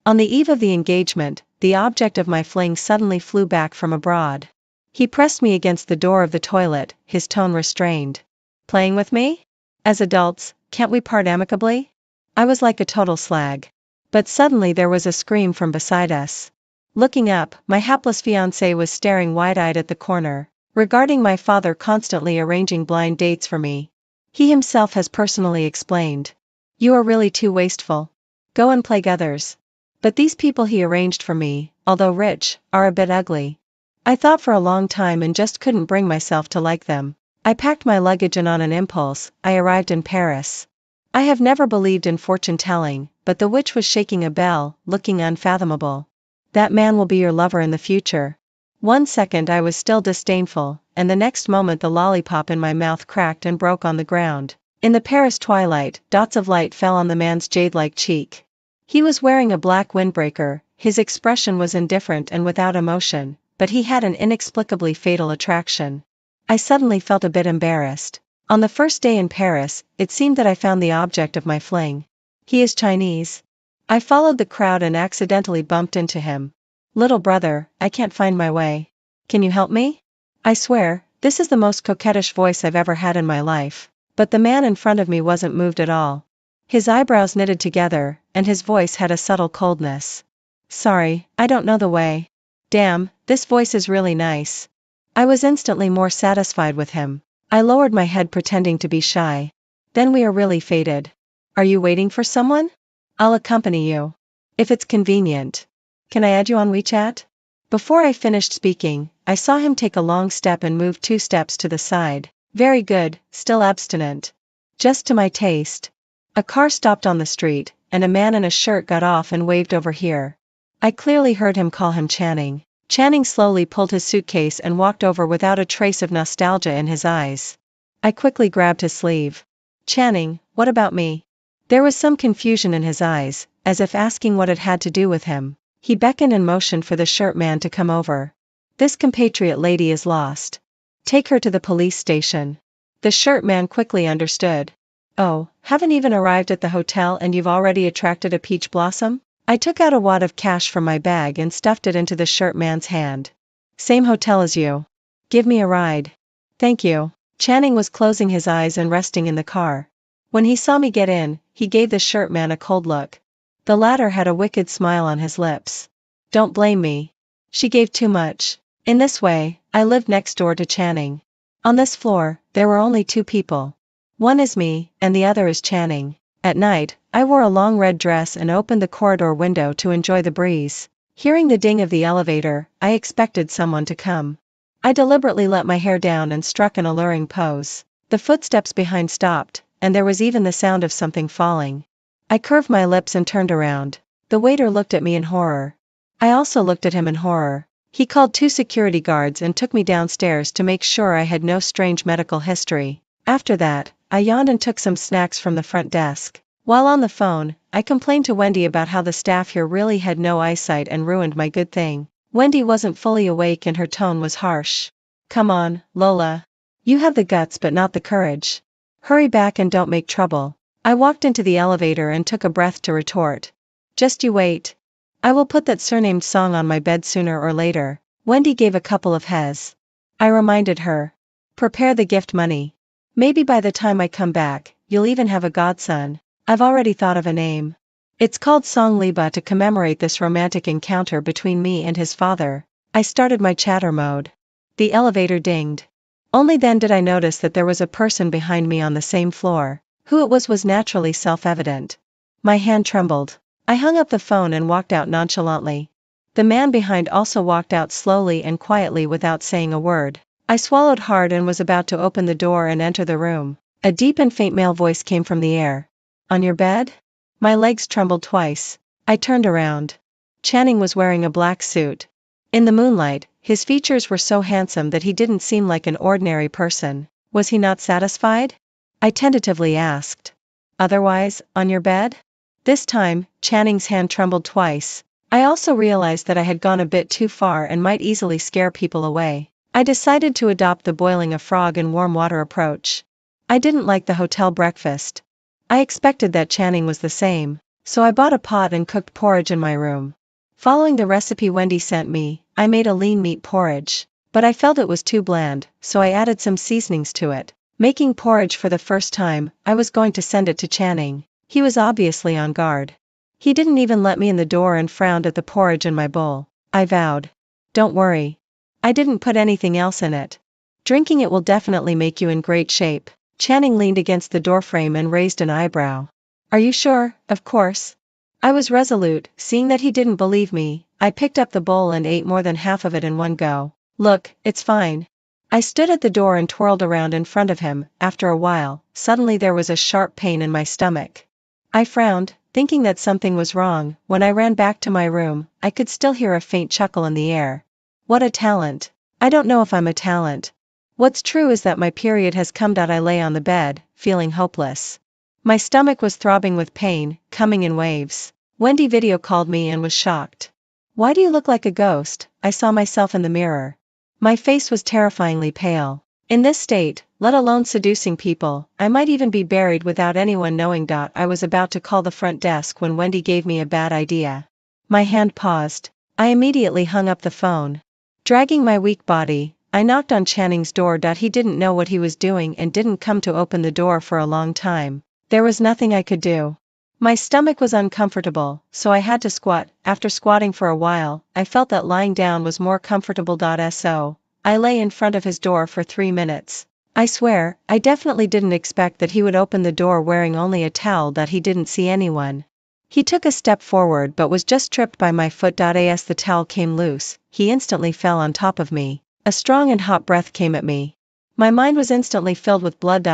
On the eve of the engagement, the object of my fling suddenly flew back from abroad. He pressed me against the door of the toilet, his tone restrained. Playing with me? As adults, can't we part amicably? I was like a total slag. But suddenly there was a scream from beside us. Looking up, my hapless fiancé was staring wide-eyed at the corner, regarding my father constantly arranging blind dates for me. He himself has personally explained. You are really too wasteful. Go and plague others. But these people he arranged for me, although rich, are a bit ugly. I thought for a long time and just couldn't bring myself to like them. I packed my luggage and on an impulse, I arrived in Paris. I have never believed in fortune-telling, but the witch was shaking a bell, looking unfathomable. That man will be your lover in the future. 1 second I was still disdainful, and the next moment the lollipop in my mouth cracked and broke on the ground. In the Paris twilight, dots of light fell on the man's jade-like cheek. He was wearing a black windbreaker, his expression was indifferent and without emotion, but he had an inexplicably fatal attraction. I suddenly felt a bit embarrassed. On the first day in Paris, it seemed that I found the object of my fling. He is Chinese. I followed the crowd and accidentally bumped into him. Little brother, I can't find my way. Can you help me? I swear, this is the most coquettish voice I've ever had in my life. But the man in front of me wasn't moved at all. His eyebrows knitted together, and his voice had a subtle coldness. Sorry, I don't know the way. Damn, this voice is really nice. I was instantly more satisfied with him. I lowered my head pretending to be shy. Then we are really fated. Are you waiting for someone? I'll accompany you. If it's convenient. Can I add you on WeChat? Before I finished speaking, I saw him take a long step and move 2 steps to the side. Very good, still abstinent. Just to my taste. A car stopped on the street, and a man in a shirt got off and waved over here. I clearly heard him call him Channing. Channing slowly pulled his suitcase and walked over without a trace of nostalgia in his eyes. I quickly grabbed his sleeve. Channing, what about me? There was some confusion in his eyes, as if asking what it had to do with him. He beckoned and motioned for the shirt man to come over. This compatriot lady is lost. Take her to the police station. The shirt man quickly understood. Oh, haven't even arrived at the hotel and you've already attracted a peach blossom? I took out a wad of cash from my bag and stuffed it into the shirt man's hand. Same hotel as you. Give me a ride. Thank you. Channing was closing his eyes and resting in the car. When he saw me get in, he gave the shirt man a cold look. The latter had a wicked smile on his lips. Don't blame me. She gave too much. In this way, I lived next door to Channing. On this floor, there were only 2 people. One is me, and the other is Channing. At night, I wore a long red dress and opened the corridor window to enjoy the breeze. Hearing the ding of the elevator, I expected someone to come. I deliberately let my hair down and struck an alluring pose. The footsteps behind stopped, and there was even the sound of something falling. I curved my lips and turned around. The waiter looked at me in horror. I also looked at him in horror. He called 2 security guards and took me downstairs to make sure I had no strange medical history. After that, I yawned and took some snacks from the front desk. While on the phone, I complained to Wendy about how the staff here really had no eyesight and ruined my good thing. Wendy wasn't fully awake and her tone was harsh. Come on, Lola. You have the guts but not the courage. Hurry back and don't make trouble. I walked into the elevator and took a breath to retort. Just you wait. I will put that surnamed song on my bed sooner or later. Wendy gave a couple of hes. I reminded her. Prepare the gift money. Maybe by the time I come back, you'll even have a godson. I've already thought of a name. It's called Song Liba to commemorate this romantic encounter between me and his father. I started my chatter mode. The elevator dinged. Only then did I notice that there was a person behind me on the same floor. Who it was naturally self-evident. My hand trembled. I hung up the phone and walked out nonchalantly. The man behind also walked out slowly and quietly without saying a word. I swallowed hard and was about to open the door and enter the room. A deep and faint male voice came from the air. On your bed? My legs trembled twice. I turned around. Channing was wearing a black suit. In the moonlight, his features were so handsome that he didn't seem like an ordinary person. Was he not satisfied? I tentatively asked. Otherwise, on your bed? This time, Channing's hand trembled twice. I also realized that I had gone a bit too far and might easily scare people away. I decided to adopt the boiling a frog in warm water approach. I didn't like the hotel breakfast. I expected that Channing was the same. so I bought a pot and cooked porridge in my room. Following the recipe Wendy sent me, I made a lean meat porridge. But I felt it was too bland, so I added some seasonings to it. Making porridge for the first time, I was going to send it to Channing. He was obviously on guard. He didn't even let me in the door and frowned at the porridge in my bowl. I vowed. Don't worry. I didn't put anything else in it. Drinking it will definitely make you in great shape. Channing leaned against the doorframe and raised an eyebrow. Are you sure? Of course. I was resolute, seeing that he didn't believe me. I picked up the bowl and ate more than half of it in one go. Look, it's fine. I stood at the door and twirled around in front of him. After a while, suddenly there was a sharp pain in my stomach. I frowned, thinking that something was wrong. When I ran back to my room, I could still hear a faint chuckle in the air. What a talent. I don't know if I'm a talent. What's true is that my period has come. I lay on the bed, feeling hopeless. My stomach was throbbing with pain, coming in waves. Wendy video called me and was shocked. Why do you look like a ghost? I saw myself in the mirror. My face was terrifyingly pale. In this state, let alone seducing people, I might even be buried without anyone knowing. I was about to call the front desk when Wendy gave me a bad idea. My hand paused. I immediately hung up the phone. Dragging my weak body, I knocked on Channing's door. He didn't know what he was doing and didn't come to open the door for a long time. There was nothing I could do. My stomach was uncomfortable, so I had to squat. After squatting for a while, I felt that lying down was more comfortable. So I lay in front of his door for 3 minutes. I swear, I definitely didn't expect that he would open the door wearing only a towel. He didn't see anyone. He took a step forward but was just tripped by my foot. As the towel came loose, he instantly fell on top of me. A strong and hot breath came at me. My mind was instantly filled with blood.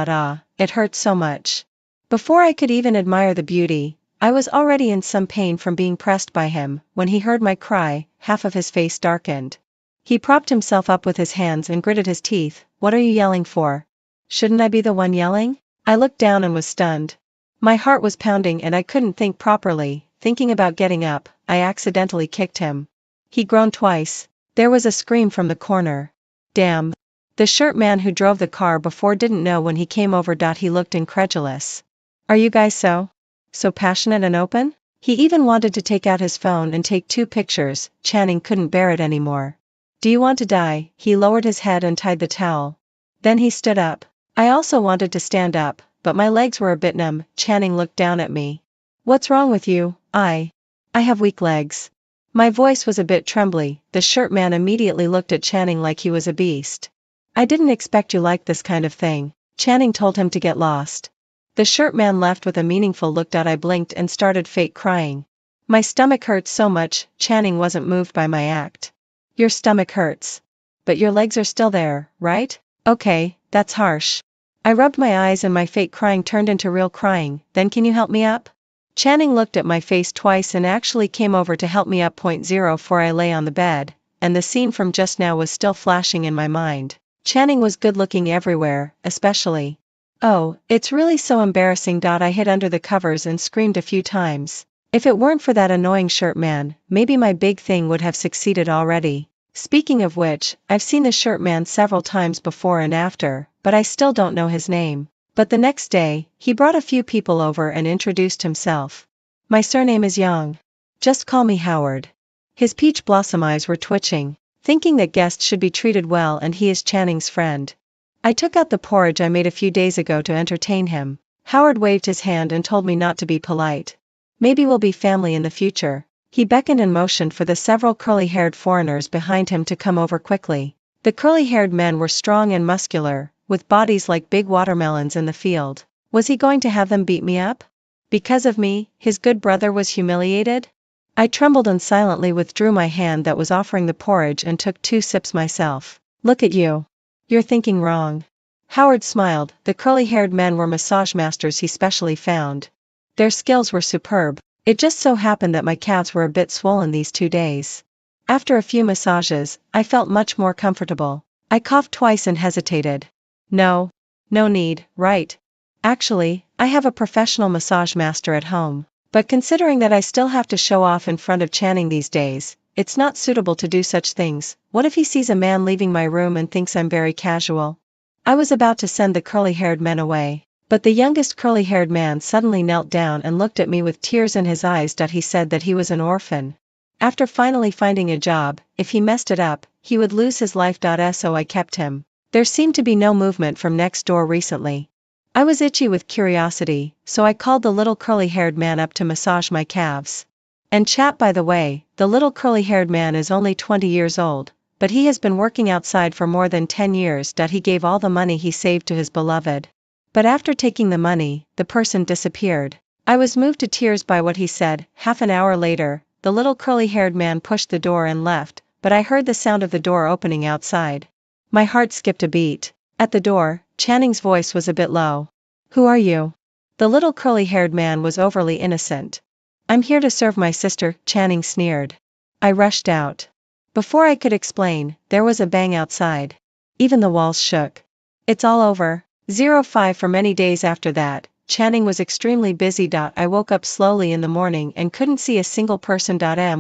It hurt so much. Before I could even admire the beauty, I was already in some pain from being pressed by him. When he heard my cry, half of his face darkened. He propped himself up with his hands and gritted his teeth. What are you yelling for? Shouldn't I be the one yelling? I looked down and was stunned. My heart was pounding and I couldn't think properly. Thinking about getting up, I accidentally kicked him. He groaned twice. There was a scream from the corner. Damn. The shirt man who drove the car before didn't know when he came over. He looked incredulous. Are you guys so passionate and open? He even wanted to take out his phone and take 2 pictures. Channing couldn't bear it anymore. Do you want to die? He lowered his head and tied the towel. Then he stood up. I also wanted to stand up, but my legs were a bit numb. Channing looked down at me. What's wrong with you? I have weak legs. My voice was a bit trembly. The shirt man immediately looked at Channing like he was a beast. I didn't expect you liked this kind of thing. Channing told him to get lost. The shirt man left with a meaningful look. I blinked and started fake crying. My stomach hurt so much. Channing wasn't moved by my act. Your stomach hurts. But your legs are still there, right? Okay, that's harsh. I rubbed my eyes and my fake crying turned into real crying. Then can you help me up? Channing looked at my face twice and actually came over to help me up. 04 I lay on the bed, and the scene from just now was still flashing in my mind. Channing was good looking everywhere, especially. Oh, it's really so embarrassing. I hid under the covers and screamed a few times. If it weren't for that annoying shirt man, maybe my big thing would have succeeded already. Speaking of which, I've seen the shirt man several times before and after, but I still don't know his name. But the next day, he brought a few people over and introduced himself. My surname is Young. Just call me Howard. His peach blossom eyes were twitching, thinking that guests should be treated well, and he is Channing's friend. I took out the porridge I made a few days ago to entertain him. Howard waved his hand and told me not to be polite. Maybe we'll be family in the future. He beckoned and motioned for the several curly-haired foreigners behind him to come over quickly. The curly-haired men were strong and muscular, with bodies like big watermelons in the field. Was he going to have them beat me up? Because of me, his good brother was humiliated? I trembled and silently withdrew my hand that was offering the porridge and took 2 sips myself. Look at you. You're thinking wrong. Howard smiled. The curly-haired men were massage masters he specially found. Their skills were superb. It just so happened that my calves were a bit swollen these 2 days. After a few massages, I felt much more comfortable. I coughed twice and hesitated. No need, right? Actually, I have a professional massage master at home. But considering that I still have to show off in front of Channing these days, it's not suitable to do such things. What if he sees a man leaving my room and thinks I'm very casual? I was about to send the curly-haired men away, But the youngest curly-haired man suddenly knelt down and looked at me with tears in his eyes. He said that he was an orphan. After finally finding a job, if he messed it up, he would lose his life. So I kept him. There seemed to be no movement from next door recently. I was itchy with curiosity, so I called the little curly-haired man up to massage my calves. And chat. By the way, the little curly-haired man is only 20 years old, but he has been working outside for more than 10 years. He gave all the money he saved to his beloved. But after taking the money, the person disappeared. I was moved to tears by what he said. Half an hour later, the little curly-haired man pushed the door and left, but I heard the sound of the door opening outside. My heart skipped a beat. At the door, Channing's voice was a bit low. "Who are you?" The little curly-haired man was overly innocent. "I'm here to serve my sister," Channing sneered. I rushed out. Before I could explain, there was a bang outside. Even the walls shook. "It's all over." 05 For many days after that, Channing was extremely busy. I woke up slowly in the morning and couldn't see a single person.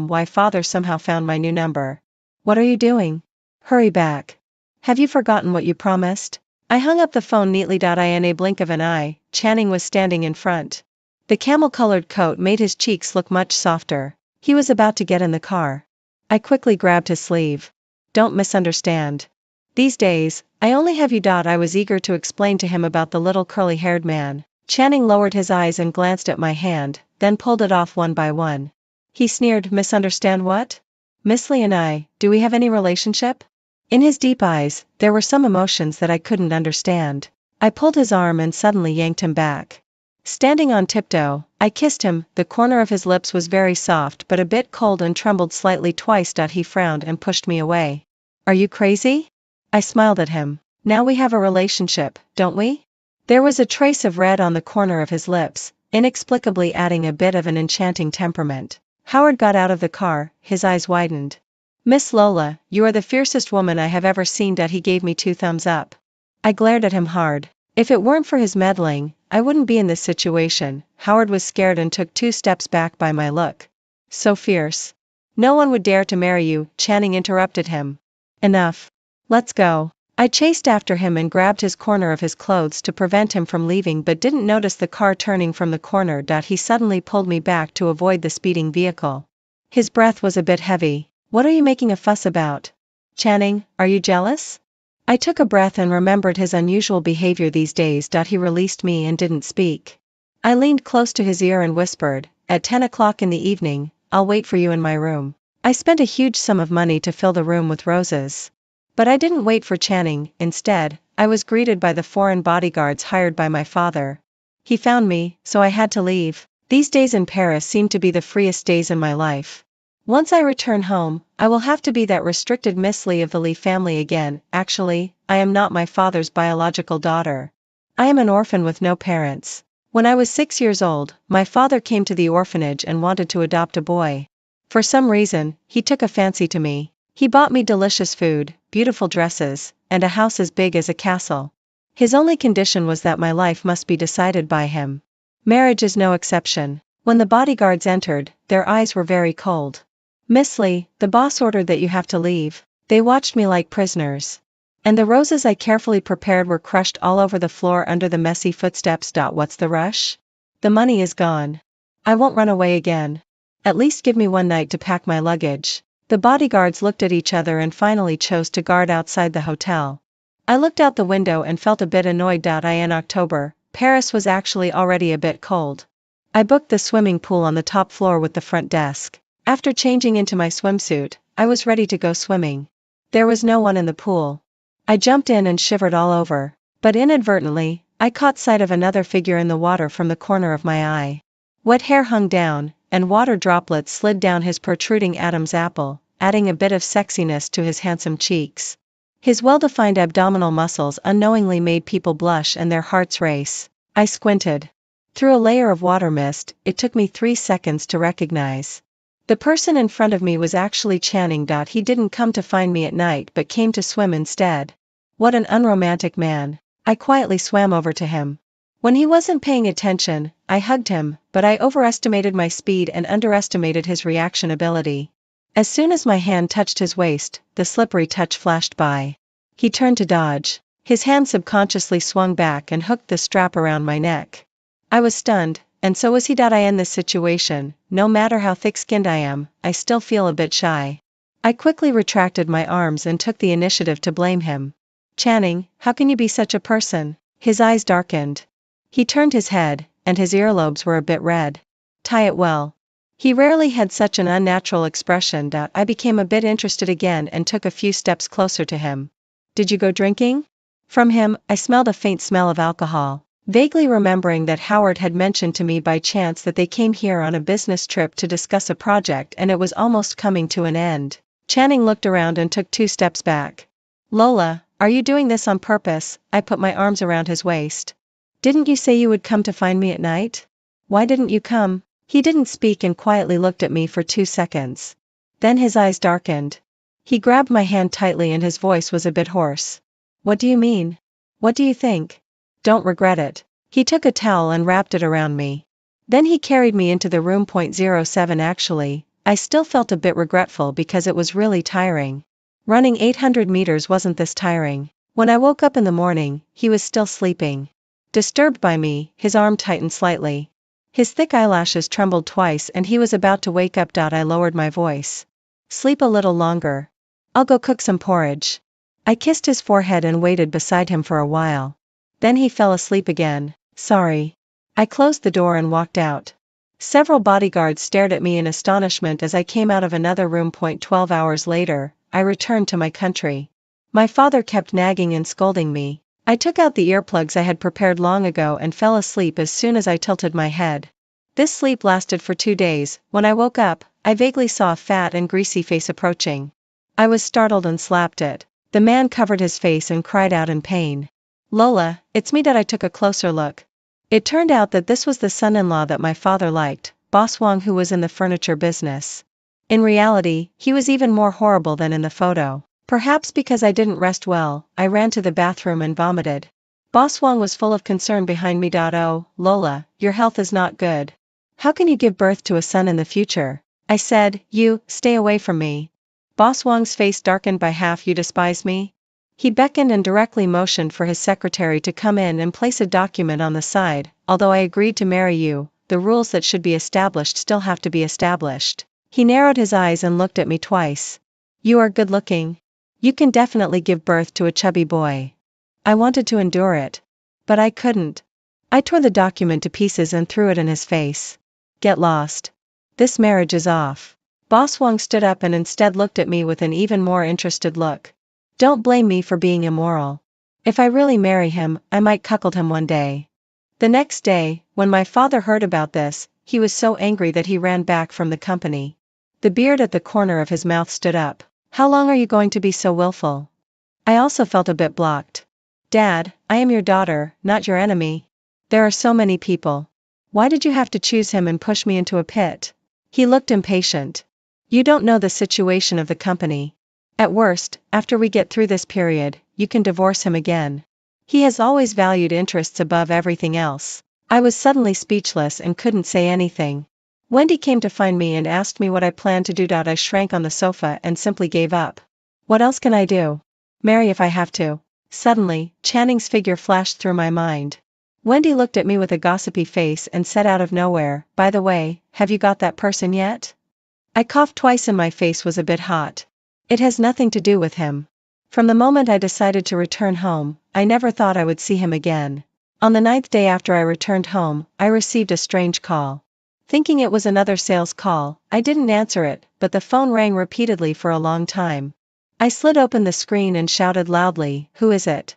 My father somehow found my new number. "What are you doing? Hurry back. Have you forgotten what you promised?" I hung up the phone neatly. In a blink of an eye, Channing was standing in front. The camel-colored coat made his cheeks look much softer. He was about to get in the car. I quickly grabbed his sleeve. "Don't misunderstand. These days, I only have you. I was eager to explain to him about the little curly-haired man. Channing lowered his eyes and glanced at my hand, then pulled it off one by one. He sneered. "Misunderstand what? Miss Lee and I, do we have any relationship?" In his deep eyes, there were some emotions that I couldn't understand. I pulled his arm and suddenly yanked him back. Standing on tiptoe, I kissed him. The corner of his lips was very soft but a bit cold and trembled slightly twice. He frowned and pushed me away. "Are you crazy?" I smiled at him. "Now we have a relationship, don't we?" There was a trace of red on the corner of his lips, inexplicably adding a bit of an enchanting temperament. Howard got out of the car, his eyes widened. "Miss Lola, you are the fiercest woman I have ever seen." He gave me 2 thumbs up. I glared at him hard. If it weren't for his meddling, I wouldn't be in this situation. Howard was scared and took 2 steps back by my look. "So fierce. No one would dare to marry you," Channing interrupted him. "Enough. Let's go." I chased after him and grabbed his corner of his clothes to prevent him from leaving, but didn't notice the car turning from the corner. He suddenly pulled me back to avoid the speeding vehicle. His breath was a bit heavy. "What are you making a fuss about? Channing, are you jealous?" I took a breath and remembered his unusual behavior these days. He released me and didn't speak. I leaned close to his ear and whispered, "At 10 o'clock in the evening, I'll wait for you in my room." I spent a huge sum of money to fill the room with roses. But I didn't wait for Channing. Instead, I was greeted by the foreign bodyguards hired by my father. He found me, so I had to leave. These days in Paris seem to be the freest days in my life. Once I return home, I will have to be that restricted Miss Lee of the Lee family again. Actually, I am not my father's biological daughter. I am an orphan with no parents. When I was 6 years old, my father came to the orphanage and wanted to adopt a boy. For some reason, he took a fancy to me. He bought me delicious food, beautiful dresses, and a house as big as a castle. His only condition was that my life must be decided by him. Marriage is no exception. When the bodyguards entered, their eyes were very cold. "Miss Lee, the boss ordered that you have to leave." They watched me like prisoners. And the roses I carefully prepared were crushed all over the floor under the messy footsteps. What's the rush? The money is gone. I won't run away again. At least give me one night to pack my luggage. The bodyguards looked at each other and finally chose to guard outside the hotel. I looked out the window and felt a bit annoyed. In October, Paris was actually already a bit cold. I booked the swimming pool on the top floor with the front desk. After changing into my swimsuit, I was ready to go swimming. There was no one in the pool. I jumped in and shivered all over, but inadvertently, I caught sight of another figure in the water from the corner of my eye. Wet hair hung down, and water droplets slid down his protruding Adam's apple, adding a bit of sexiness to his handsome cheeks. His well-defined abdominal muscles unknowingly made people blush and their hearts race. I squinted. Through a layer of water mist, it took me 3 seconds to recognize. The person in front of me was actually Channing. He didn't come to find me at night but came to swim instead. What an unromantic man. I quietly swam over to him. When he wasn't paying attention, I hugged him, but I overestimated my speed and underestimated his reaction ability. As soon as my hand touched his waist, the slippery touch flashed by. He turned to dodge. His hand subconsciously swung back and hooked the strap around my neck. I was stunned, and so was he. I in this situation, no matter how thick-skinned I am, I still feel a bit shy. I quickly retracted my arms and took the initiative to blame him. Channing, how can you be such a person? His eyes darkened. He turned his head, and his earlobes were a bit red. Tie it well. He rarely had such an unnatural expression. I became a bit interested again and took a few steps closer to him. Did you go drinking? From him, I smelled a faint smell of alcohol, vaguely remembering that Howard had mentioned to me by chance that they came here on a business trip to discuss a project and it was almost coming to an end. Channing looked around and took 2 steps back. Lola, are you doing this on purpose? I put my arms around his waist. Didn't you say you would come to find me at night? Why didn't you come? He didn't speak and quietly looked at me for 2 seconds. Then his eyes darkened. He grabbed my hand tightly and his voice was a bit hoarse. What do you mean? What do you think? Don't regret it. He took a towel and wrapped it around me. Then he carried me into the room. 07 Actually, I still felt a bit regretful because it was really tiring. Running 800 meters wasn't this tiring. When I woke up in the morning, he was still sleeping. Disturbed by me, his arm tightened slightly. His thick eyelashes trembled twice and he was about to wake up. I lowered my voice. Sleep a little longer. I'll go cook some porridge. I kissed his forehead and waited beside him for a while. Then he fell asleep again. Sorry. I closed the door and walked out. Several bodyguards stared at me in astonishment as I came out of another room. 12 hours later, I returned to my country. My father kept nagging and scolding me. I took out the earplugs I had prepared long ago and fell asleep as soon as I tilted my head. This sleep lasted for 2 days. When I woke up, I vaguely saw a fat and greasy face approaching. I was startled and slapped it. The man covered his face and cried out in pain. Lola, it's me. I took a closer look. It turned out that this was the son-in-law that my father liked, Boss Wong, who was in the furniture business. In reality, he was even more horrible than in the photo. Perhaps because I didn't rest well, I ran to the bathroom and vomited. Boss Wong was full of concern behind me. Oh, Lola, your health is not good. How can you give birth to a son in the future? I said, you, stay away from me. Boss Wong's face darkened by half. You despise me? He beckoned and directly motioned for his secretary to come in and place a document on the side. Although I agreed to marry you, the rules that should be established still have to be established. He narrowed his eyes and looked at me twice. You are good looking. You can definitely give birth to a chubby boy. I wanted to endure it. But I couldn't. I tore the document to pieces and threw it in his face. Get lost. This marriage is off. Boss Wong stood up and instead looked at me with an even more interested look. Don't blame me for being immoral. If I really marry him, I might cuckold him one day. The next day, when my father heard about this, he was so angry that he ran back from the company. The beard at the corner of his mouth stood up. How long are you going to be so willful? I also felt a bit blocked. Dad, I am your daughter, not your enemy. There are so many people. Why did you have to choose him and push me into a pit? He looked impatient. You don't know the situation of the company. At worst, after we get through this period, you can divorce him again. He has always valued interests above everything else. I was suddenly speechless and couldn't say anything. Wendy came to find me and asked me what I planned to do. I shrank on the sofa and simply gave up. What else can I do? Marry if I have to. Suddenly, Channing's figure flashed through my mind. Wendy looked at me with a gossipy face and said out of nowhere, by the way, have you got that person yet? I coughed twice and my face was a bit hot. It has nothing to do with him. From the moment I decided to return home, I never thought I would see him again. On the 9th day after I returned home, I received a strange call. Thinking it was another sales call, I didn't answer it, but the phone rang repeatedly for a long time. I slid open the screen and shouted loudly, "Who is it?"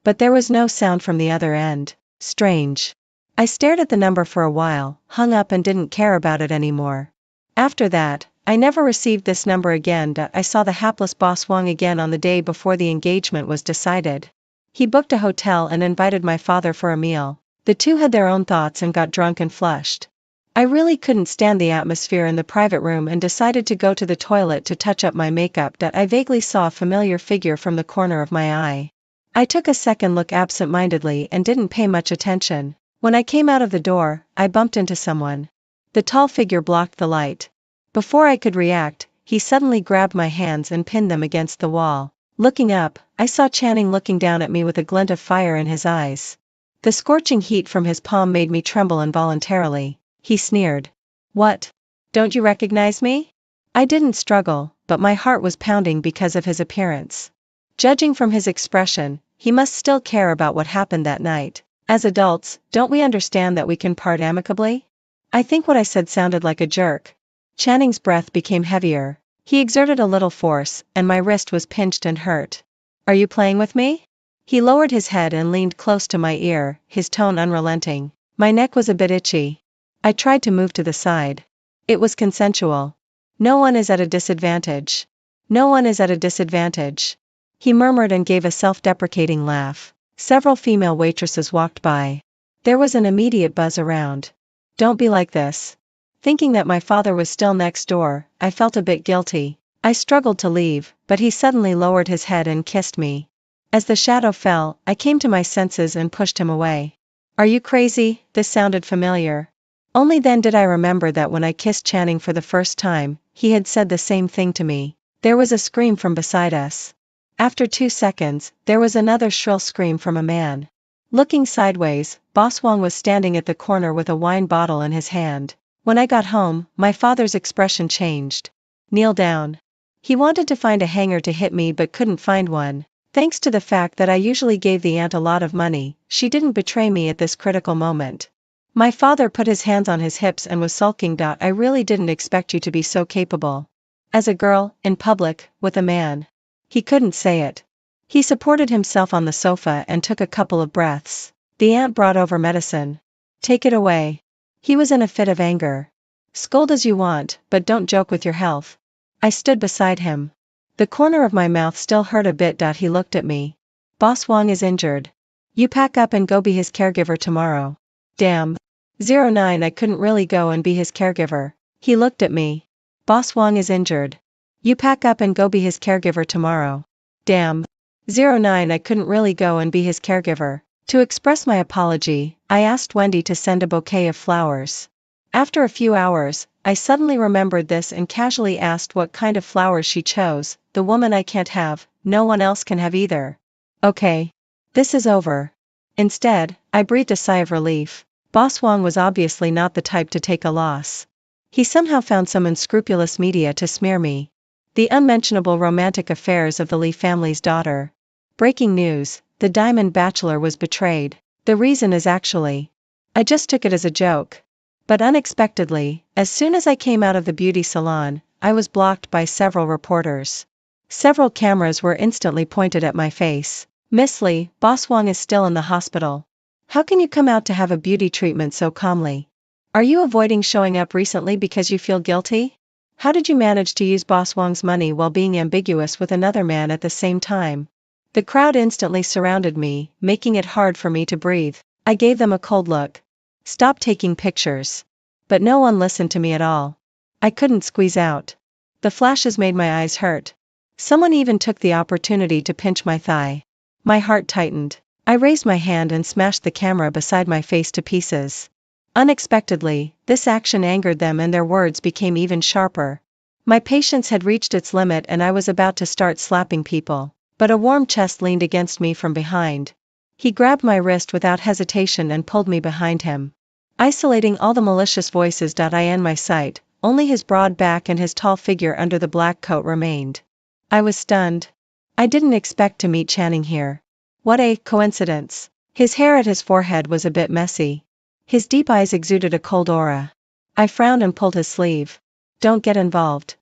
But there was no sound from the other end. Strange. I stared at the number for a while, hung up and didn't care about it anymore. After that, I never received this number again. I saw the hapless Boss Wong again on the day before the engagement was decided. He booked a hotel and invited my father for a meal. The two had their own thoughts and got drunk and flushed. I really couldn't stand the atmosphere in the private room and decided to go to the toilet to touch up my makeup. I vaguely saw a familiar figure from the corner of my eye. I took a second look absent-mindedly and didn't pay much attention. When I came out of the door, I bumped into someone. The tall figure blocked the light. Before I could react, he suddenly grabbed my hands and pinned them against the wall. Looking up, I saw Channing looking down at me with a glint of fire in his eyes. The scorching heat from his palm made me tremble involuntarily. He sneered. "What? Don't you recognize me?" I didn't struggle, but my heart was pounding because of his appearance. Judging from his expression, he must still care about what happened that night. As adults, don't we understand that we can part amicably? I think what I said sounded like a jerk. Channing's breath became heavier. He exerted a little force, and my wrist was pinched and hurt. "Are you playing with me?" He lowered his head and leaned close to my ear, his tone unrelenting. My neck was a bit itchy. I tried to move to the side. It was consensual. No one is at a disadvantage. No one is at a disadvantage. He murmured and gave a self-deprecating laugh. Several female waitresses walked by. There was an immediate buzz around. "Don't be like this." Thinking that my father was still next door, I felt a bit guilty. I struggled to leave, but he suddenly lowered his head and kissed me. As the shadow fell, I came to my senses and pushed him away. "Are you crazy?" This sounded familiar. Only then did I remember that when I kissed Channing for the first time, he had said the same thing to me. There was a scream from beside us. After 2 seconds, there was another shrill scream from a man. Looking sideways, Boss Wong was standing at the corner with a wine bottle in his hand. When I got home, my father's expression changed. "Kneel down." He wanted to find a hanger to hit me but couldn't find one. Thanks to the fact that I usually gave the aunt a lot of money, she didn't betray me at this critical moment. My father put his hands on his hips and was sulking. "I really didn't expect you to be so capable. As a girl, in public, with a man." He couldn't say it. He supported himself on the sofa and took a couple of breaths. "The aunt brought over medicine. Take it away." He was in a fit of anger. "Scold as you want, but don't joke with your health." I stood beside him. The corner of my mouth still hurt a bit. He looked at me. "Boss Wong is injured. You pack up and go be his caregiver tomorrow." Damn. 09 I couldn't really go and be his caregiver. He looked at me. "Boss Wong is injured. You pack up and go be his caregiver tomorrow." Damn. 09 I couldn't really go and be his caregiver. To express my apology, I asked Wendy to send a bouquet of flowers. After a few hours, I suddenly remembered this and casually asked what kind of flowers she chose. "The woman I can't have, no one else can have either." "Okay. This is over." Instead, I breathed a sigh of relief. Boss Wong was obviously not the type to take a loss. He somehow found some unscrupulous media to smear me. The unmentionable romantic affairs of the Lee family's daughter. Breaking news: the Diamond Bachelor was betrayed. The reason is actually. I just took it as a joke. But unexpectedly, as soon as I came out of the beauty salon, I was blocked by several reporters. Several cameras were instantly pointed at my face. "Miss Lee, Boss Wong is still in the hospital. How can you come out to have a beauty treatment so calmly? Are you avoiding showing up recently because you feel guilty? How did you manage to use Boss Wong's money while being ambiguous with another man at the same time?" The crowd instantly surrounded me, making it hard for me to breathe. I gave them a cold look. "Stop taking pictures." But no one listened to me at all. I couldn't squeeze out. The flashes made my eyes hurt. Someone even took the opportunity to pinch my thigh. My heart tightened. I raised my hand and smashed the camera beside my face to pieces. Unexpectedly, this action angered them and their words became even sharper. My patience had reached its limit and I was about to start slapping people. But a warm chest leaned against me from behind. He grabbed my wrist without hesitation and pulled me behind him. Isolating all the malicious voices. I in my sight, only his broad back and his tall figure under the black coat remained. I was stunned. I didn't expect to meet Channing here. What a coincidence. His hair at his forehead was a bit messy. His deep eyes exuded a cold aura. I frowned and pulled his sleeve. "Don't get involved."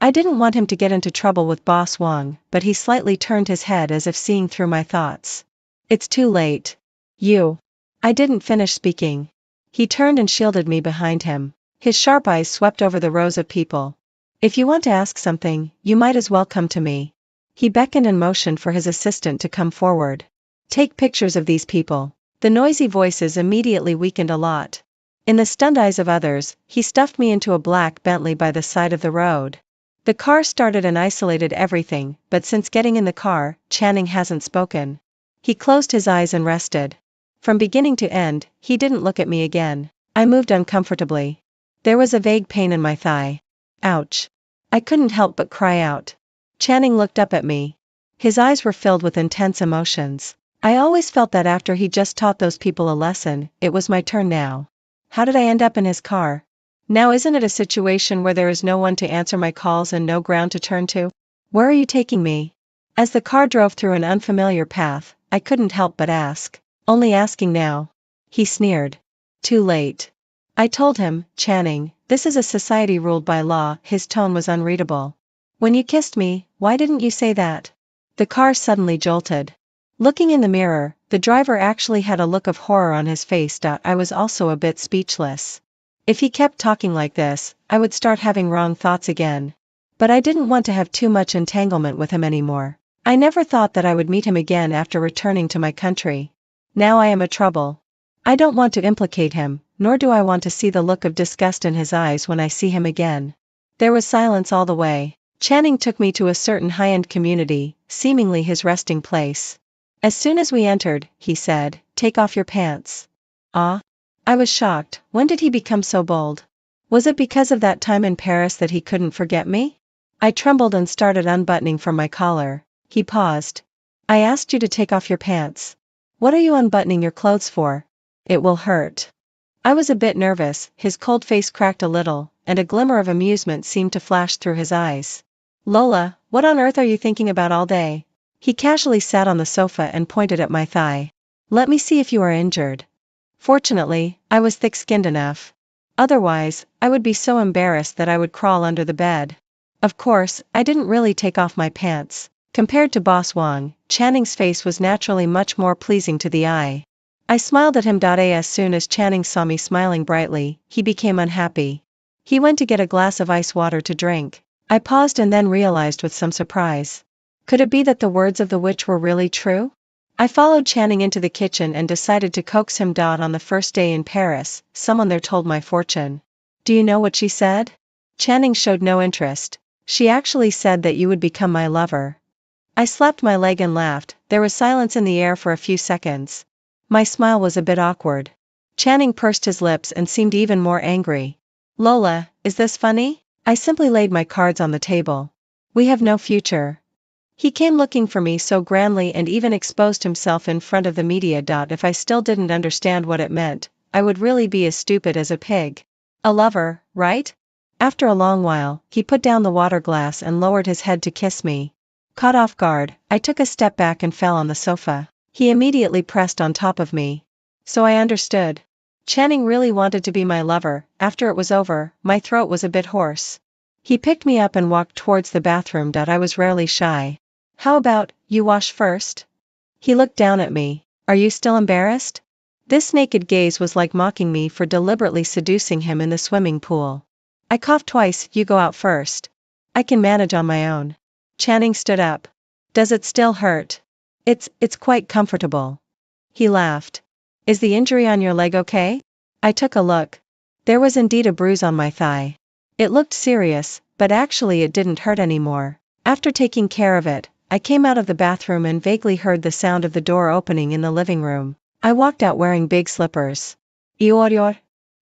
I didn't want him to get into trouble with Boss Wong, but he slightly turned his head as if seeing through my thoughts. "It's too late. You." I didn't finish speaking. He turned and shielded me behind him. His sharp eyes swept over the rows of people. "If you want to ask something, you might as well come to me." He beckoned and motioned for his assistant to come forward. "Take pictures of these people." The noisy voices immediately weakened a lot. In the stunned eyes of others, he stuffed me into a black Bentley by the side of the road. The car started and isolated everything, but since getting in the car, Channing hasn't spoken. He closed his eyes and rested. From beginning to end, he didn't look at me again. I moved uncomfortably. There was a vague pain in my thigh. Ouch. I couldn't help but cry out. Channing looked up at me. His eyes were filled with intense emotions. I always felt that after he just taught those people a lesson, it was my turn now. How did I end up in his car? Now isn't it a situation where there is no one to answer my calls and no ground to turn to? Where are you taking me? As the car drove through an unfamiliar path, I couldn't help but ask. Only asking now. He sneered. Too late. I told him, Channing, this is a society ruled by law. His tone was unreadable. When you kissed me, why didn't you say that? The car suddenly jolted. Looking in the mirror, the driver actually had a look of horror on his face. I was also a bit speechless. If he kept talking like this, I would start having wrong thoughts again. But I didn't want to have too much entanglement with him anymore. I never thought that I would meet him again after returning to my country. Now I am a trouble. I don't want to implicate him, nor do I want to see the look of disgust in his eyes when I see him again. There was silence all the way. Channing took me to a certain high-end community, seemingly his resting place. As soon as we entered, he said, take off your pants. Ah? I was shocked. When did he become so bold? Was it because of that time in Paris that he couldn't forget me? I trembled and started unbuttoning from my collar. He paused. I asked you to take off your pants. What are you unbuttoning your clothes for? It will hurt. I was a bit nervous. His cold face cracked a little, and a glimmer of amusement seemed to flash through his eyes. Lola, what on earth are you thinking about all day? He casually sat on the sofa and pointed at my thigh. Let me see if you are injured. Fortunately, I was thick-skinned enough. Otherwise, I would be so embarrassed that I would crawl under the bed. Of course, I didn't really take off my pants. Compared to Boss Wong, Channing's face was naturally much more pleasing to the eye. I smiled at him. As soon as Channing saw me smiling brightly, he became unhappy. He went to get a glass of ice water to drink. I paused and then realized with some surprise. Could it be that the words of the witch were really true? I followed Channing into the kitchen and decided to coax him. On the first day in Paris, someone there told my fortune. Do you know what she said? Channing showed no interest. She actually said that you would become my lover. I slapped my leg and laughed. There was silence in the air for a few seconds. My smile was a bit awkward. Channing pursed his lips and seemed even more angry. Lola, is this funny? I simply laid my cards on the table. We have no future. He came looking for me so grandly and even exposed himself in front of the media. If I still didn't understand what it meant, I would really be as stupid as a pig. A lover, right? After a long while, he put down the water glass and lowered his head to kiss me. Caught off guard, I took a step back and fell on the sofa. He immediately pressed on top of me. So I understood. Channing really wanted to be my lover. After it was over, my throat was a bit hoarse. He picked me up and walked towards the bathroom. I was rarely shy. How about, you wash first? He looked down at me. Are you still embarrassed? This naked gaze was like mocking me for deliberately seducing him in the swimming pool. I coughed twice. You go out first. I can manage on my own. Channing stood up. Does it still hurt? It's quite comfortable. He laughed. Is the injury on your leg okay? I took a look. There was indeed a bruise on my thigh. It looked serious, but actually it didn't hurt anymore. After taking care of it, I came out of the bathroom and vaguely heard the sound of the door opening in the living room. I walked out wearing big slippers. Your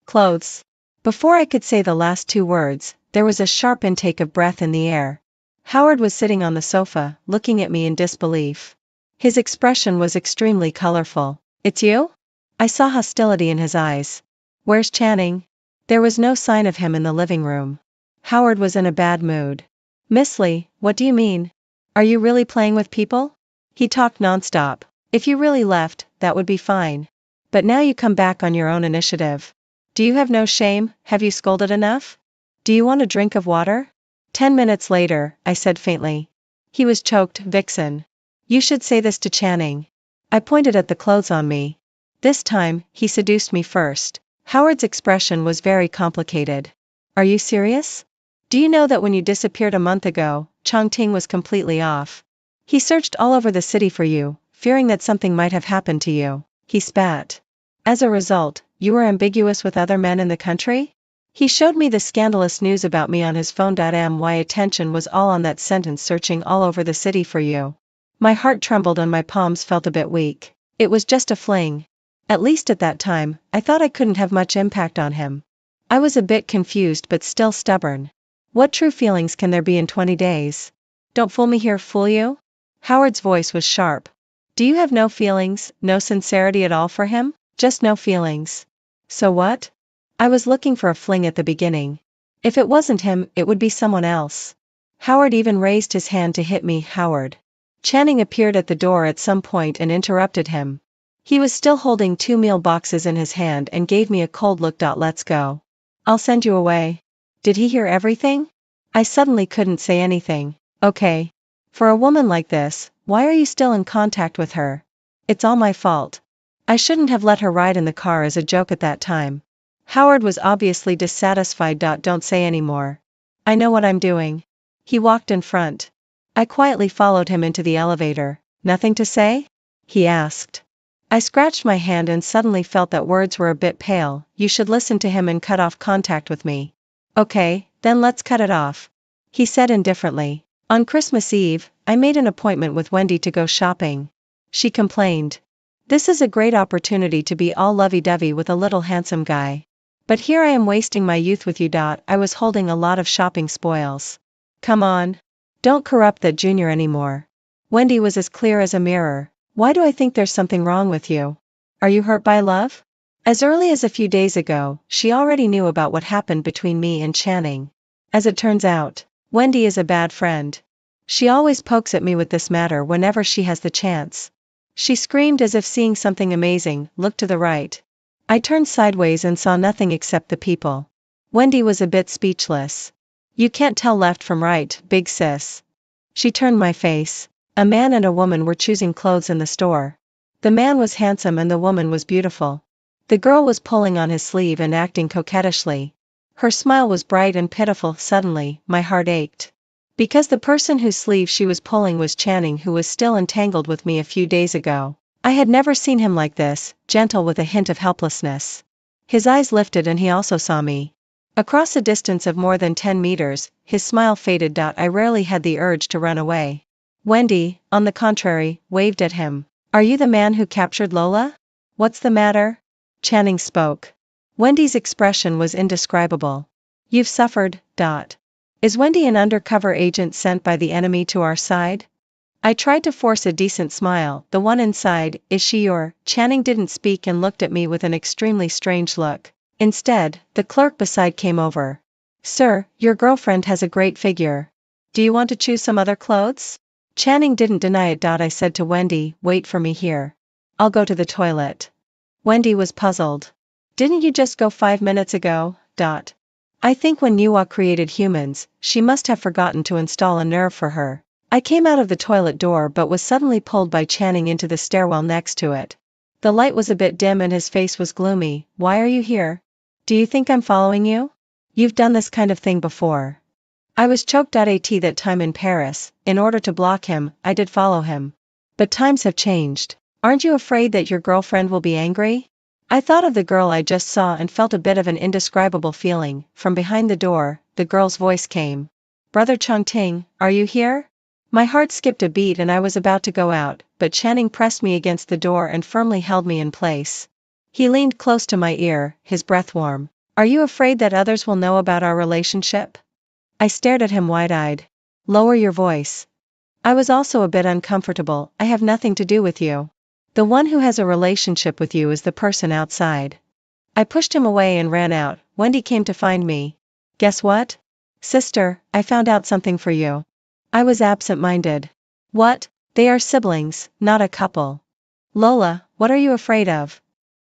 clothes. Before I could say the last two words, there was a sharp intake of breath in the air. Howard was sitting on the sofa, looking at me in disbelief. His expression was extremely colorful. It's you? I saw hostility in his eyes. Where's Channing? There was no sign of him in the living room. Howard was in a bad mood. Miss Lee, what do you mean? Are you really playing with people? He talked nonstop. If you really left, that would be fine. But now you come back on your own initiative. Do you have no shame? Have you scolded enough? Do you want a drink of water? 10 minutes later, I said faintly. He was choked. Vixen. You should say this to Channing. I pointed at the clothes on me. This time, he seduced me first. Howard's expression was very complicated. Are you serious? Do you know that when you disappeared a month ago, Chongting was completely off? He searched all over the city for you, fearing that something might have happened to you. He spat. As a result, you were ambiguous with other men in the country? He showed me the scandalous news about me on his phone. My attention was all on that sentence, searching all over the city for you. My heart trembled and my palms felt a bit weak. It was just a fling. At least at that time, I thought I couldn't have much impact on him. I was a bit confused but still stubborn. What true feelings can there be in 20 days? Don't fool me here, fool you? Howard's voice was sharp. Do you have no feelings, no sincerity at all for him? Just no feelings. So what? I was looking for a fling at the beginning. If it wasn't him, it would be someone else. Howard even raised his hand to hit me. Howard. Channing appeared at the door at some point and interrupted him. He was still holding 2 meal boxes in his hand and gave me a cold look. Let's go. I'll send you away. Did he hear everything? I suddenly couldn't say anything. Okay. For a woman like this, why are you still in contact with her? It's all my fault. I shouldn't have let her ride in the car as a joke at that time. Howard was obviously dissatisfied. Don't say any more. I know what I'm doing. He walked in front. I quietly followed him into the elevator. Nothing to say? He asked. I scratched my hand and suddenly felt that words were a bit pale. You should listen to him and cut off contact with me. Okay, then let's cut it off. He said indifferently. On Christmas Eve, I made an appointment with Wendy to go shopping. She complained. This is a great opportunity to be all lovey-dovey with a little handsome guy. But here I am wasting my youth with you. I was holding a lot of shopping spoils. Come on. Don't corrupt that junior anymore. Wendy was as clear as a mirror. Why do I think there's something wrong with you? Are you hurt by love? As early as a few days ago, she already knew about what happened between me and Channing. As it turns out, Wendy is a bad friend. She always pokes at me with this matter whenever she has the chance. She screamed as if seeing something amazing. Look to the right. I turned sideways and saw nothing except the people. Wendy was a bit speechless. You can't tell left from right, big sis. She turned my face. A man and a woman were choosing clothes in the store. The man was handsome and the woman was beautiful. The girl was pulling on his sleeve and acting coquettishly. Her smile was bright and pitiful. Suddenly, my heart ached. Because the person whose sleeve she was pulling was Channing, who was still entangled with me a few days ago. I had never seen him like this, gentle with a hint of helplessness. His eyes lifted and he also saw me. Across a distance of more than 10 meters, his smile faded. I rarely had the urge to run away. Wendy, on the contrary, waved at him. Are you the man who captured Lola? What's the matter? Channing spoke. Wendy's expression was indescribable. You've suffered. Is Wendy an undercover agent sent by the enemy to our side? I tried to force a decent smile. The one inside, is she your? Channing didn't speak and looked at me with an extremely strange look. Instead, the clerk beside came over. Sir, your girlfriend has a great figure. Do you want to choose some other clothes? Channing didn't deny it. I said to Wendy, wait for me here. I'll go to the toilet. Wendy was puzzled. Didn't you just go 5 minutes ago? I think when Nuwa created humans, she must have forgotten to install a nerve for her. I came out of the toilet door but was suddenly pulled by Channing into the stairwell next to it. The light was a bit dim and his face was gloomy. Why are you here? Do you think I'm following you? You've done this kind of thing before. I was choked. At that time in Paris, in order to block him, I did follow him. But times have changed. Aren't you afraid that your girlfriend will be angry? I thought of the girl I just saw and felt a bit of an indescribable feeling. From behind the door, the girl's voice came. Brother Chongting, are you here? My heart skipped a beat and I was about to go out, but Channing pressed me against the door and firmly held me in place. He leaned close to my ear, his breath warm. Are you afraid that others will know about our relationship? I stared at him wide-eyed. Lower your voice. I was also a bit uncomfortable. I have nothing to do with you. The one who has a relationship with you is the person outside. I pushed him away and ran out. Wendy came to find me. Guess what? Sister, I found out something for you. I was absent-minded. What? They are siblings, not a couple. Lola, what are you afraid of?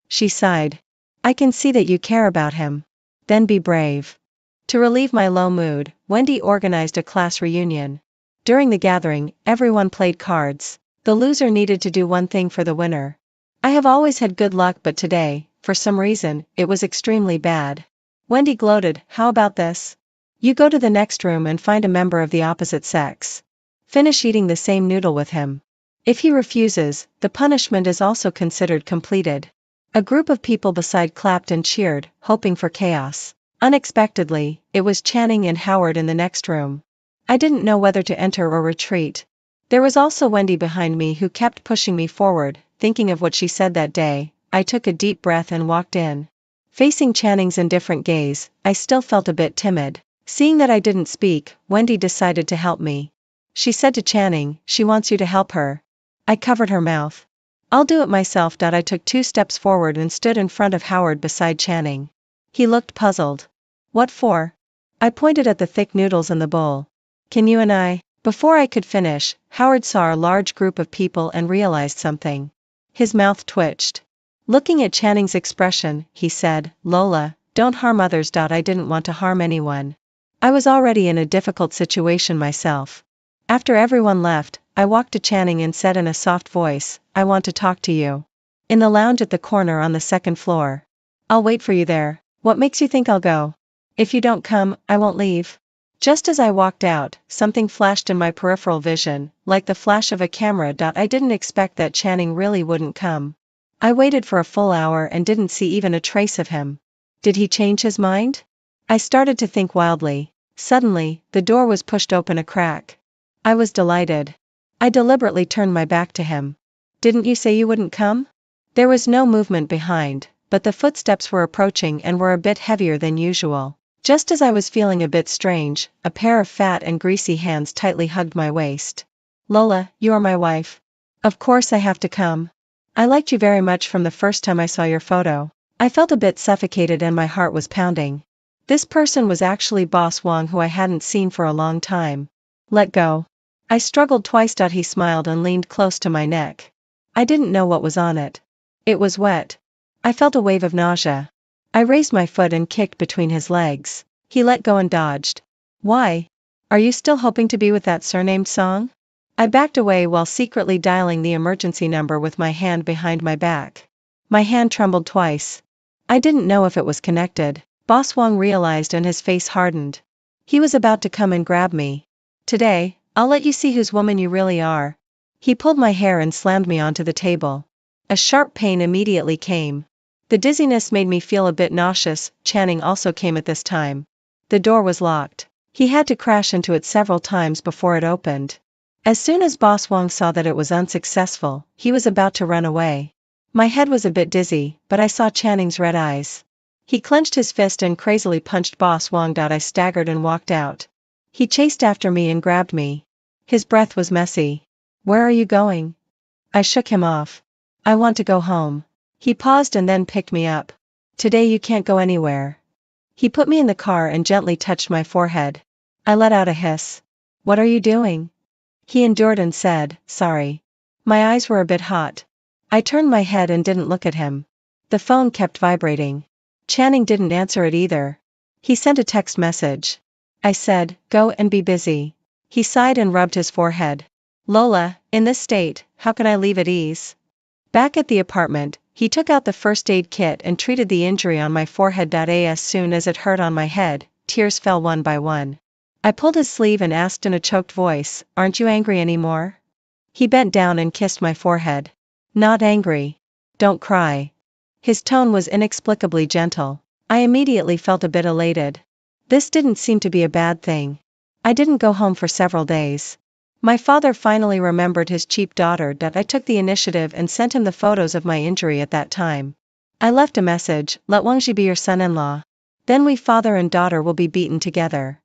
She sighed. I can see that you care about him. Then be brave. To relieve my low mood, Wendy organized a class reunion. During the gathering, everyone played cards. The loser needed to do one thing for the winner. I have always had good luck, but today, for some reason, it was extremely bad. Wendy gloated. How about this? You go to the next room and find a member of the opposite sex. Finish eating the same noodle with him. If he refuses, the punishment is also considered completed. A group of people beside clapped and cheered, hoping for chaos. Unexpectedly, it was Channing and Howard in the next room. I didn't know whether to enter or retreat. There was also Wendy behind me who kept pushing me forward. Thinking of what she said that day, I took a deep breath and walked in. Facing Channing's indifferent gaze, I still felt a bit timid. Seeing that I didn't speak, Wendy decided to help me. She said to Channing, she wants you to help her. I covered her mouth. I'll do it myself. I took 2 steps forward and stood in front of Howard beside Channing. He looked puzzled. What for? I pointed at the thick noodles in the bowl. Can you and I? Before I could finish, Howard saw a large group of people and realized something. His mouth twitched. Looking at Channing's expression, he said, Lola, don't harm others. I didn't want to harm anyone. I was already in a difficult situation myself. After everyone left, I walked to Channing and said in a soft voice, I want to talk to you. In the lounge at the corner on the 2nd floor. I'll wait for you there. What makes you think I'll go? If you don't come, I won't leave. Just as I walked out, something flashed in my peripheral vision, like the flash of a camera. I didn't expect that Channing really wouldn't come. I waited for a full hour and didn't see even a trace of him. Did he change his mind? I started to think wildly. Suddenly, the door was pushed open a crack. I was delighted. I deliberately turned my back to him. Didn't you say you wouldn't come? There was no movement behind, but the footsteps were approaching and were a bit heavier than usual. Just as I was feeling a bit strange, a pair of fat and greasy hands tightly hugged my waist. Lola, you are my wife. Of course I have to come. I liked you very much from the first time I saw your photo. I felt a bit suffocated and my heart was pounding. This person was actually Boss Wong, who I hadn't seen for a long time. Let go. I struggled twice. He smiled and leaned close to my neck. I didn't know what was on it. It was wet. I felt a wave of nausea. I raised my foot and kicked between his legs. He let go and dodged. Why? Are you still hoping to be with that surnamed Song? I backed away while secretly dialing the emergency number with my hand behind my back. My hand trembled twice. I didn't know if it was connected. Boss Wong realized and his face hardened. He was about to come and grab me. Today, I'll let you see whose woman you really are. He pulled my hair and slammed me onto the table. A sharp pain immediately came. The dizziness made me feel a bit nauseous. Channing also came at this time. The door was locked. He had to crash into it several times before it opened. As soon as Boss Wong saw that it was unsuccessful, he was about to run away. My head was a bit dizzy, but I saw Channing's red eyes. He clenched his fist and crazily punched Boss Wong. I staggered and walked out. He chased after me and grabbed me. His breath was messy. Where are you going? I shook him off. I want to go home. He paused and then picked me up. Today you can't go anywhere. He put me in the car and gently touched my forehead. I let out a hiss. What are you doing? He endured and said, sorry. My eyes were a bit hot. I turned my head and didn't look at him. The phone kept vibrating. Channing didn't answer it either. He sent a text message. I said, go and be busy. He sighed and rubbed his forehead. Lola, in this state, how can I leave at ease? Back at the apartment, he took out the first aid kit and treated the injury on my forehead. As soon as it hurt on my head, tears fell one by one. I pulled his sleeve and asked in a choked voice, aren't you angry anymore? He bent down and kissed my forehead. Not angry. Don't cry. His tone was inexplicably gentle. I immediately felt a bit elated. This didn't seem to be a bad thing. I didn't go home for several days. My father finally remembered his cheap daughter. I took the initiative and sent him the photos of my injury at that time. I left a message, let Wangji be your son-in-law. Then we father and daughter will be beaten together.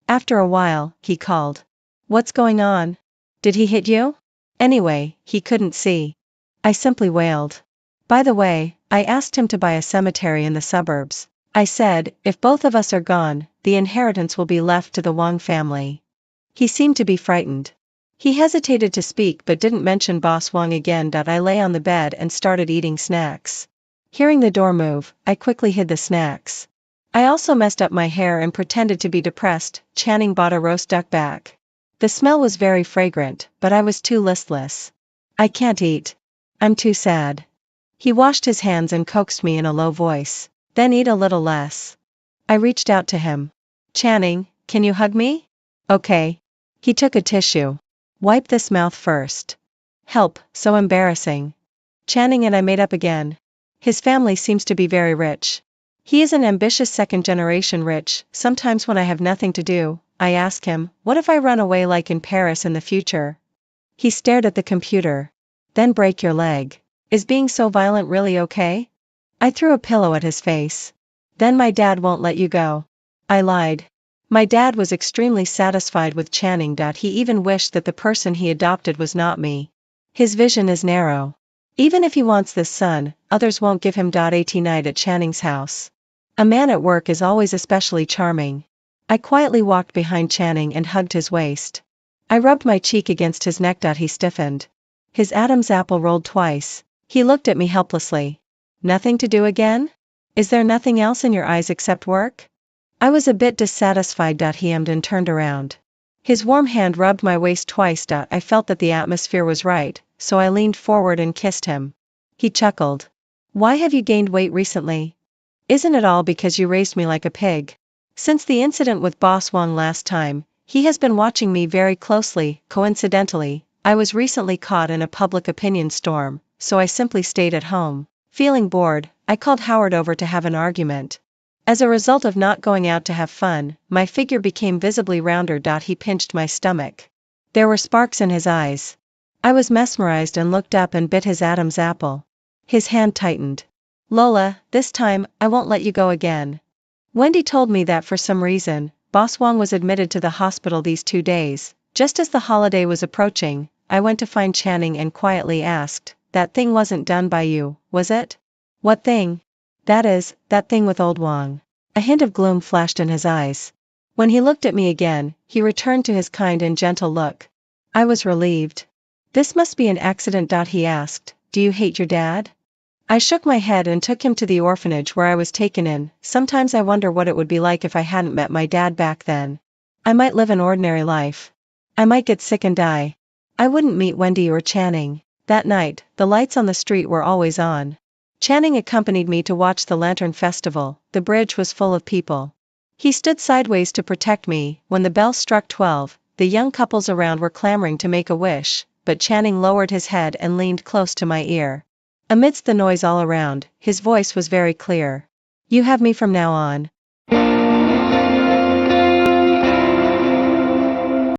After a while, he called. What's going on? Did he hit you? Anyway, he couldn't see. I simply wailed. By the way, I asked him to buy a cemetery in the suburbs. I said, if both of us are gone, the inheritance will be left to the Wang family. He seemed to be frightened. He hesitated to speak but didn't mention Boss Wang again. I lay on the bed and started eating snacks. Hearing the door move, I quickly hid the snacks. I also messed up my hair and pretended to be depressed. Channing bought a roast duck back. The smell was very fragrant, but I was too listless. I can't eat. I'm too sad. He washed his hands and coaxed me in a low voice. Then eat a little less. I reached out to him. Channing, can you hug me? Okay. He took a tissue. Wipe this mouth first. Help, so embarrassing. Channing and I made up again. His family seems to be very rich. He is an ambitious second-generation rich. Sometimes when I have nothing to do, I ask him, what if I run away like in Paris in the future? He stared at the computer. Then break your leg. Is being so violent really okay? I threw a pillow at his face. Then my dad won't let you go. I lied. My dad was extremely satisfied with Channing. He even wished that the person he adopted was not me. His vision is narrow. Even if he wants this son, others won't give him. At night at Channing's house. A man at work is always especially charming. I quietly walked behind Channing and hugged his waist. I rubbed my cheek against his neck. He stiffened. His Adam's apple rolled twice. He looked at me helplessly. Nothing to do again? Is there nothing else in your eyes except work? I was a bit dissatisfied. He hemmed and turned around. His warm hand rubbed my waist twice. I felt that the atmosphere was right, so I leaned forward and kissed him. He chuckled. Why have you gained weight recently? Isn't it all because you raised me like a pig? Since the incident with Boss Wong last time, he has been watching me very closely. Coincidentally, I was recently caught in a public opinion storm, so I simply stayed at home. Feeling bored, I called Howard over to have an argument. As a result of not going out to have fun, my figure became visibly rounder. He pinched my stomach. There were sparks in his eyes. I was mesmerized and looked up and bit his Adam's apple. His hand tightened. Lola, this time, I won't let you go again. Wendy told me that for some reason, Boss Wong was admitted to the hospital these 2 days. Just as the holiday was approaching, I went to find Channing and quietly asked, that thing wasn't done by you, was it? What thing? That is, that thing with old Wong. A hint of gloom flashed in his eyes. When he looked at me again, he returned to his kind and gentle look. I was relieved. This must be an accident. He asked, do you hate your dad? I shook my head and took him to the orphanage where I was taken in. Sometimes I wonder what it would be like if I hadn't met my dad back then. I might live an ordinary life. I might get sick and die. I wouldn't meet Wendy or Channing. That night, the lights on the street were always on. Channing accompanied me to watch the Lantern Festival. The bridge was full of people. He stood sideways to protect me. When the bell struck 12, the young couples around were clamoring to make a wish, but Channing lowered his head and leaned close to my ear. Amidst the noise all around, his voice was very clear. You have me from now on.